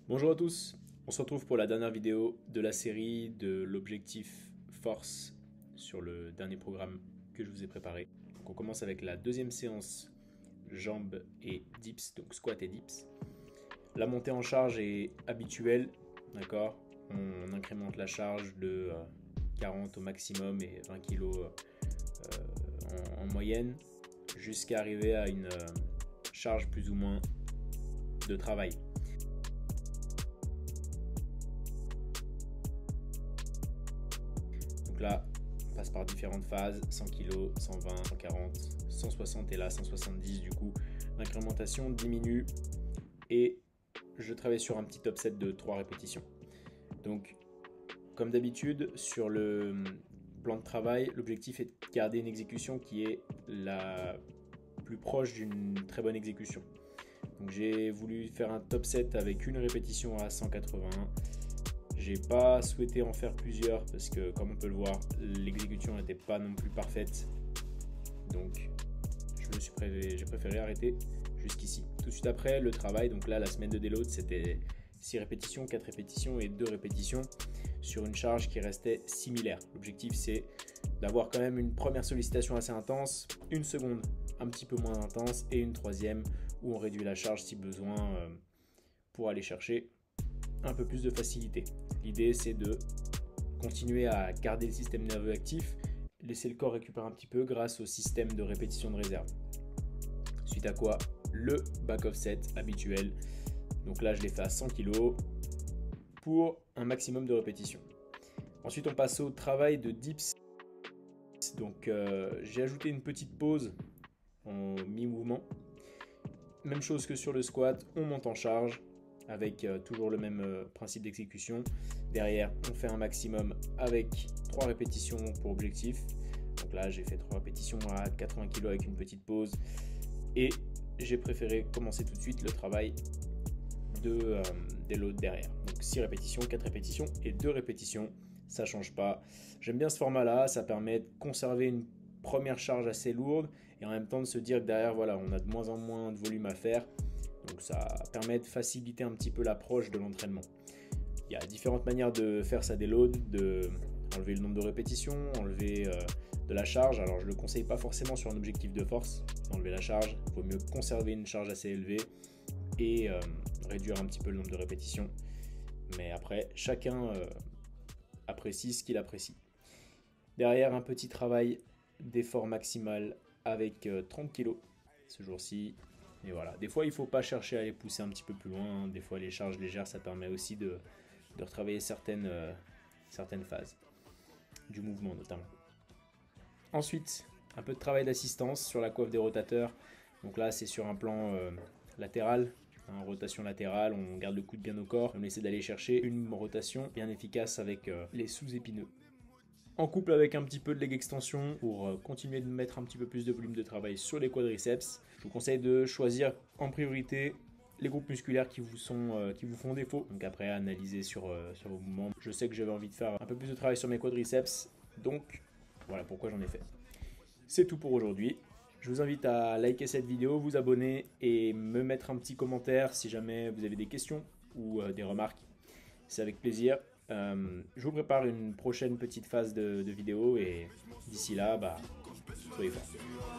Bonjour à tous, on se retrouve pour la dernière vidéo de la série de l'objectif force sur le dernier programme que je vous ai préparé. Donc on commence avec la deuxième séance jambes et dips, donc squat et dips. La montée en charge est habituelle, d'accord. On incrémente la charge de 40 au maximum et 20 kg en moyenne jusqu'à arriver à une charge plus ou moins de travail. Donc là, on passe par différentes phases, 100 kg, 120, 140, 160 et là 170 du coup. L'incrémentation diminue et je travaille sur un petit top set de 3 répétitions. Donc, comme d'habitude, sur le plan de travail, l'objectif est de garder une exécution qui est la plus proche d'une très bonne exécution. Donc j'ai voulu faire un top set avec une répétition à 181. J'ai pas souhaité en faire plusieurs parce que, comme on peut le voir, l'exécution n'était pas non plus parfaite. Donc j'ai préféré arrêter jusqu'ici. Tout de suite après, le travail, donc là la semaine de déload, c'était 6 répétitions, 4 répétitions et 2 répétitions sur une charge qui restait similaire. L'objectif c'est d'avoir quand même une première sollicitation assez intense, une seconde un petit peu moins intense et une troisième où on réduit la charge si besoin pour aller chercher un peu plus de facilité. L'idée c'est de continuer à garder le système nerveux actif, laisser le corps récupérer un petit peu grâce au système de répétition de réserve. Suite à quoi, le back offset habituel. Donc là je l'ai fait à 100 kg pour un maximum de répétitions. Ensuite on passe au travail de dips. Donc j'ai ajouté une petite pause en mi-mouvement. Même chose que sur le squat, on monte en charge avec toujours le même principe d'exécution. Derrière, on fait un maximum avec 3 répétitions pour objectif. Donc là, j'ai fait 3 répétitions à 80 kg avec une petite pause. Et j'ai préféré commencer tout de suite le travail de déload derrière. Donc 6 répétitions, 4 répétitions et 2 répétitions. Ça change pas. J'aime bien ce format-là. Ça permet de conserver une première charge assez lourde et en même temps de se dire que derrière, voilà, on a de moins en moins de volume à faire. Donc ça permet de faciliter un petit peu l'approche de l'entraînement. Il y a différentes manières de faire sa déload, de enlever le nombre de répétitions, enlever de la charge. Alors je ne le conseille pas forcément sur un objectif de force, d'enlever la charge. Il vaut mieux conserver une charge assez élevée et réduire un petit peu le nombre de répétitions. Mais après, chacun apprécie ce qu'il apprécie. Derrière, un petit travail d'effort maximal avec 30 kg ce jour-ci. Et voilà, des fois il ne faut pas chercher à les pousser un petit peu plus loin, des fois les charges légères ça permet aussi de retravailler certaines phases du mouvement notamment. Ensuite, un peu de travail d'assistance sur la coiffe des rotateurs. Donc là c'est sur un plan latéral, en rotation latérale, on garde le coude bien au corps, on essaie d'aller chercher une rotation bien efficace avec les sous-épineux. En couple avec un petit peu de leg extension pour continuer de mettre un petit peu plus de volume de travail sur les quadriceps. Je vous conseille de choisir en priorité les groupes musculaires qui vous font défaut. Donc après, analyser sur vos mouvements. Je sais que j'avais envie de faire un peu plus de travail sur mes quadriceps. Donc voilà pourquoi j'en ai fait. C'est tout pour aujourd'hui. Je vous invite à liker cette vidéo, vous abonner et me mettre un petit commentaire si jamais vous avez des questions ou des remarques. C'est avec plaisir. Je vous prépare une prochaine petite phase de vidéo et d'ici là, soyez forts.